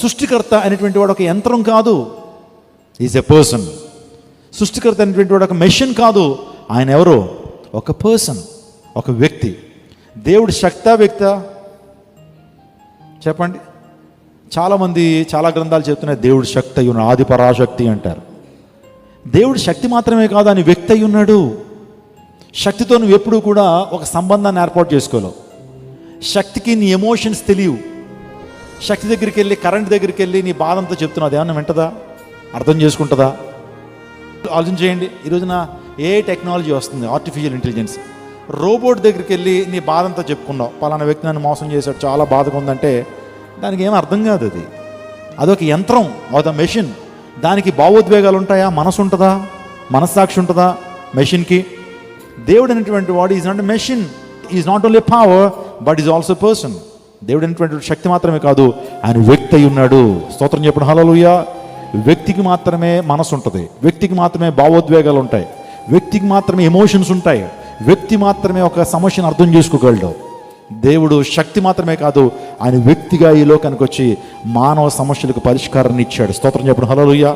సృష్టికర్త అనేటువంటి వాడు ఒక యంత్రం కాదు, ఈజ్ ఎ పర్సన్. సృష్టికర్త అనేటువంటి వాడు ఒక మెషిన్ కాదు, ఆయన ఎవరు? ఒక పర్సన్, ఒక వ్యక్తి. దేవుడు శక్తా వ్యక్తా? చెప్పండి. చాలామంది చాలా గ్రంథాలు చెప్తున్నాయి దేవుడు శక్తి అయి ఉన్నాడు, ఆది పరాశక్తి అంటారు. దేవుడు శక్తి మాత్రమే కాదు, ఆయన వ్యక్తి అయి ఉన్నాడు. శక్తితో నువ్వు ఎప్పుడూ కూడా ఒక సంబంధాన్ని ఏర్పాటు చేసుకోలేవు. శక్తికి నీ ఎమోషన్స్ తెలియవు. శక్తి దగ్గరికి వెళ్ళి, కరెంట్ దగ్గరికి వెళ్ళి నీ బాధ అంతా చెప్తున్నావు, అదేమన్నా వింటదా? అర్థం చేసుకుంటుందా? ఆలోచన చేయండి. ఈరోజున ఏ టెక్నాలజీ వస్తుంది, ఆర్టిఫిషియల్ ఇంటెలిజెన్స్. రోబోట్ దగ్గరికి వెళ్ళి నీ బాధ అంతా చెప్పుకున్నావు, పలానా వ్యక్తి నన్ను మోసం చేశాడు, చాలా బాధగా ఉందంటే దానికి ఏం అర్థం కాదు. అదొక యంత్రం, అదొక మెషిన్. దానికి భావోద్వేగాలు ఉంటాయా? మనసు ఉంటుందా? మనస్సాక్షి ఉంటుందా మెషిన్కి? దేవుడు అనేటువంటి వాడు is not a machine, is not only power but is also person. దేవుడు అనేటువంటి శక్తి మాత్రమే కాదు, ఆయన వ్యక్తి అయి ఉన్నాడు. స్తోత్రం చెప్పండి, హల్లెలూయా. వ్యక్తికి మాత్రమే మనసు ఉంటుంది, వ్యక్తికి మాత్రమే భావోద్వేగాలు ఉంటాయి, వ్యక్తికి మాత్రమే ఎమోషన్స్ ఉంటాయి, వ్యక్తి మాత్రమే ఒక సమస్యను అర్థం చేసుకోగలడు. దేవుడు శక్తి మాత్రమే కాదు, ఆయన వ్యక్తిగా ఈ లోకానికి వచ్చి మానవ సమస్యలకు పరిష్కారాన్ని ఇచ్చాడు. స్తోత్రం చెప్పండి, హల్లెలూయా.